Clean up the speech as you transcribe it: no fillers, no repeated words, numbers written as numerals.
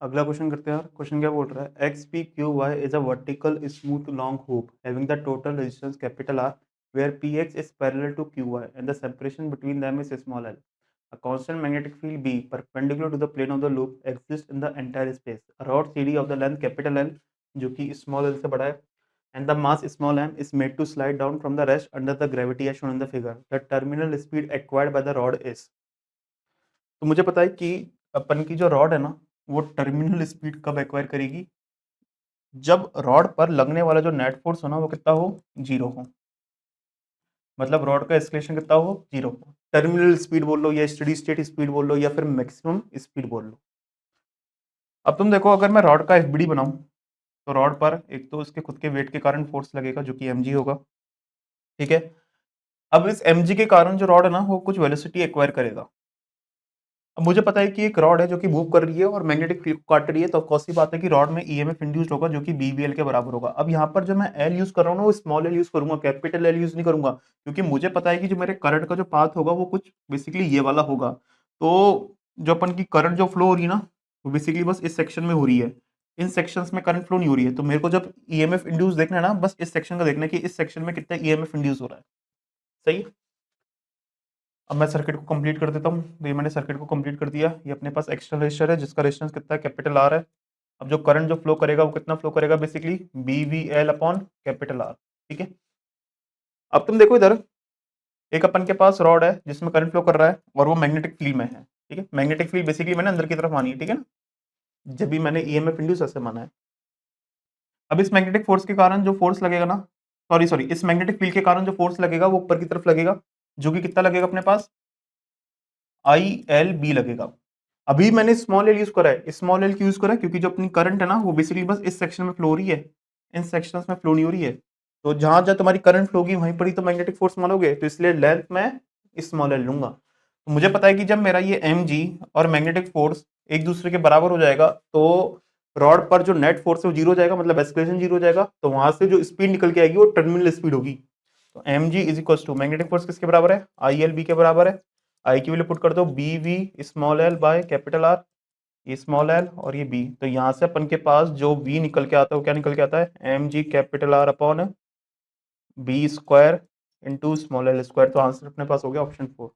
अगला क्वेश्चन करते हैं यार। क्वेश्चन क्या बोल रहा है, X P Q Y is a vertical smooth long hoop having the total resistance capital R where P X is parallel to Q Y and the separation between them is small L. A constant magnetic field B perpendicular to the plane of the loop exists in the entire space. A rod CD of the length capital L जो कि small l से बड़ा है and the mass small m is made to slide down from the rest under the gravity as shown in the figure. The terminal speed acquired by the rod is। तो मुझे पता है कि अपन की जो रॉड है ना वो टर्मिनल स्पीड कब एक्वायर करेगी, जब रॉड पर लगने वाला जो नेट फोर्स हो ना वो कितना हो, जीरो हो। मतलब रॉड का एक्सलेशन कितना हो, जीरो हो। टर्मिनल स्पीड बोल लो या स्टेडी स्टेट स्पीड बोल लो या फिर मैक्सिमम स्पीड बोल लो। अब तुम देखो, अगर मैं रॉड का एफबीडी बनाऊं तो रॉड पर एक तो उसके खुद के वेट के कारण फोर्स लगेगा जो कि mg होगा, ठीक है। अब इस mg के कारण जो रॉड है ना वो कुछ वेलोसिटी एक्वायर करेगा। अब मुझे पता है कि एक रॉड है जो कि मूव कर रही है और मैग्नेटिक फील्ड को काट रही है, तो कौन सी बात है कि रॉड में ईएमएफ इंड्यूस्ड होगा जो कि बीवीएल के बराबर होगा। अब यहाँ पर जो मैं एल यूज कर रहा हूँ ना वो स्मॉल एल यूज करूंगा, कैपिटल एल यूज नहीं करूंगा, क्योंकि मुझे पता है कि जो मेरे करंट का जो पाथ होगा वो कुछ बेसिकली ये वाला होगा। तो जो अपन की करंट जो फ्लो हो रही है ना वो बेसिकली बस इस सेक्शन में हो रही है, इन सेक्शंस में करंट फ्लो नहीं हो रही है। तो मेरे को जब ईएमएफ इंड्यूस देखना है ना, बस इस सेक्शन का देखना है कि इस सेक्शन में कितना ईएमएफ इंड्यूस हो रहा है। सही है। अब मैं सर्किट को कंप्लीट कर देता हूँ। तो ये मैंने सर्किट को कंप्लीट कर दिया। ये अपने पास एक्सटर्नल रेजिस्टर है जिसका रेजिस्टेंस कितना है, कैपिटल आर है। अब जो करंट जो फ्लो करेगा वो कितना फ्लो करेगा, basically B V L upon capital R, ठीक है। अब तुम देखो इधर एक अपन के पास रॉड है जिसमें करंट फ्लो कर रहा है और वो मैग्नेटिक फील्ड में है, ठीक है। मैग्नेटिक फील्ड बेसिकली मैंने अंदर की तरफ मानी है, ठीक है ना, जब भी मैंने ईएमएफ इंड्यूस ऐसे माना है। अब इस मैग्नेटिक फोर्स के कारण जो फोर्स लगेगा ना, सॉरी सॉरी, इस मैग्नेटिक फील्ड के कारण जो फोर्स लगेगा वो ऊपर की तरफ लगेगा, जो कि कितना लगेगा अपने पास, आई एल बी लगेगा। अभी मैंने स्मॉल एल यूज करा है, स्मॉल एल क्यों यूज करा है, क्योंकि जो अपनी करंट है ना वो बेसिकली बस इस सेक्शन में फ्लो हो रही है, इन सेक्शंस में फ्लो नहीं हो रही है। तो जहां जहां तुम्हारी करंट फ्लो होगी वहीं पर ही तो मैग्नेटिक फोर्स मानोगे, तो इसलिए लेंथ में स्मॉल एल लूंगा। तो मुझे पता है कि जब मेरा ये एम जी और मैग्नेटिक फोर्स एक दूसरे के बराबर हो जाएगा तो रॉड पर जो नेट फोर्स है वो जीरो हो जाएगा, मतलब एक्सलेशन जीरो हो जाएगा। तो वहां से जो स्पीड निकल के आएगी वो टर्मिनल स्पीड होगी। तो M G is equal to magnetic force किसके बराबर है, आई एल बी के बराबर है। आई की वैल्यू पुट कर दो B V small L by capital R, ये स्मॉल एल और ये बी। तो यहाँ से अपन के पास जो वी निकल के आता है वो क्या निकल के आता है, M G capital R upon B square into small L square. तो आंसर अपने पास हो गया ऑप्शन 4।